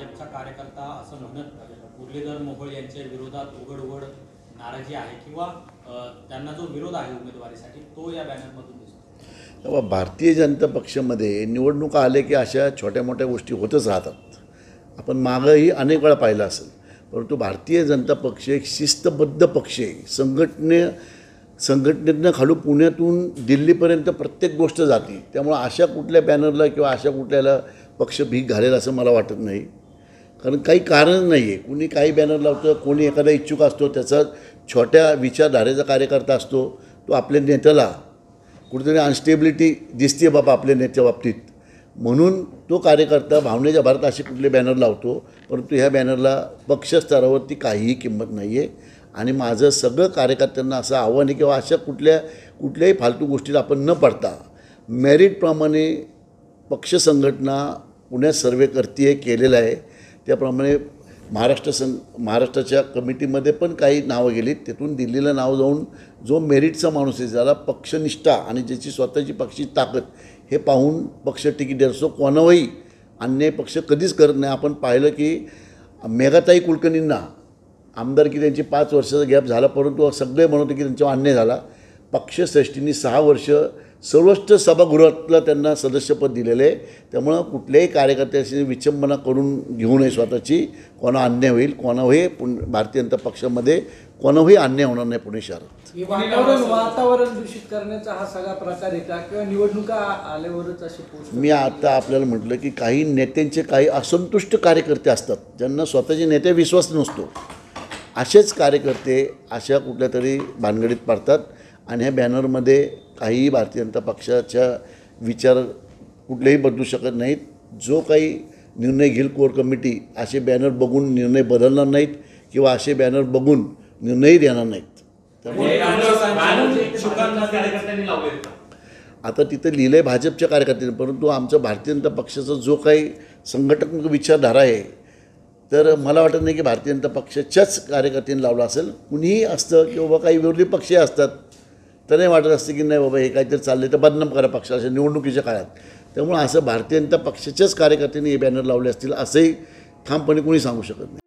भाजपचा कार्यकर्ता असं म्हणत मुरलीधर मोहोळ यांच्या विरोधात उघड नाराजी आहे किंवा त्यांना जो विरोध आहे उमेदवारीसाठी तो या बॅनरमधून दिसतो। भारतीय जनता पक्षामध्ये निवडणुका आले की अशा छोट्या मोठ्या गोष्टी होतच राहतात। आपण मागंही अनेक वेळा पाहिलं असेल, परंतु भारतीय जनता पक्ष एक शिस्तबद्ध पक्ष आहे। संघटनेतनं खालू पुण्यातून दिल्लीपर्यंत प्रत्येक गोष्ट जाते। त्यामुळे अशा कुठल्या बॅनरला किंवा अशा कुठल्याला पक्ष भीक घालेल असं मला वाटत नाही, कारण काही कारण नाही आहे। कुणी काही बॅनर लावतं, कोणी एखादा इच्छुक असतो, त्याचा छोट्या विचारधारेचा कार्यकर्ता असतो, तो आपल्या नेत्याला कुठेतरी अनस्टेबिलिटी दिसते बाबा आपल्या नेत्या बाबतीत, म्हणून तो कार्यकर्ता भावनेच्या भारत असे कुठले बॅनर लावतो। परंतु ह्या बॅनरला पक्षस्तरावरती काहीही किंमत नाही आहे। आणि माझं सगळं कार्यकर्त्यांना असं आव्हान आहे किंवा अशा कुठल्याही फालतू गोष्टीत आपण न पडता मेरिटप्रमाणे पक्ष संघटना पुण्यात सर्वे करते केलेलं आहे, त्याप्रमाणे महाराष्ट्राच्या कमिटीमध्ये पण काही नावं गेलीत, तिथून दिल्लीला नाव जाऊन जो मेरिटचा माणूस आहे, ज्याला पक्षनिष्ठा आणि ज्याची स्वतःची पक्षी ताकद हे पाहून पक्ष तिकीट देतो। सो कोणावरही अन्याय पक्ष कधीच करत नाही। आपण पाहिलं की मेघाताई कुलकर्णींना आमदारकी त्यांची 5 वर्षाचा गॅप झाला, परंतु सगळे म्हणत होते की त्यांच्यावर अन्याय झाला। पक्षश्रेष्ठींनी 6 वर्ष सर्वोच्च सभागृहातलं त्यांना सदस्यपद दिलेलं आहे। त्यामुळं कुठल्याही कार्यकर्त्याशी विचंबना करून घेऊ नये स्वतःची, कोणा अन्याय होईल, कोणावरही भारतीय जनता पक्षामध्ये कोणावरही अन्याय होणार नाही पुणे शहरात। वातावरण दूषित करण्याचा हा सगळा प्रकार आहे का, किंवा निवडणुका आल्यावरच अशी पोस्ट? मी आता आपल्याला म्हटलं की काही नेत्यांचे काही असंतुष्ट कार्यकर्ते असतात, ज्यांना स्वतःचे नेते विश्वास नसतो। असेच कार्यकर्ते अशा कुठल्या तरी भानगडीत पडतात आणि ह्या बॅनरमध्ये काहीही भारतीय जनता पक्षाच्या विचार कुठलेही बदलू शकत नाहीत। जो काही निर्णय घेईल कोर कमिटी, असे बॅनर बघून निर्णय बदलणार नाहीत किंवा असे बॅनर बघून निर्णयही देणार नाहीत। त्यामुळे आता तिथं लिहिलं आहे भाजपच्या कार्यकर्त्यांनी, परंतु आमचं भारतीय जनता पक्षाचा जो काही संघटनात्मक विचारधारा आहे, तर मला वाटत नाही की भारतीय जनता पक्षाच्याच कार्यकर्त्यांनी लावलं असेल। कुणीही असतं की बाबा काही विरोधी पक्षही असतात, तर नाही वाटत असतं की नाही बाबा हे काहीतरी चाललं तर बदनाम करा पक्षाच्या निवडणुकीच्या काळात। त्यामुळे असं भारतीय जनता पक्षाच्याच कार्यकर्त्यांनी हे बॅनर लावले असतील असंही ठामपणे कोणी सांगू शकत नाही।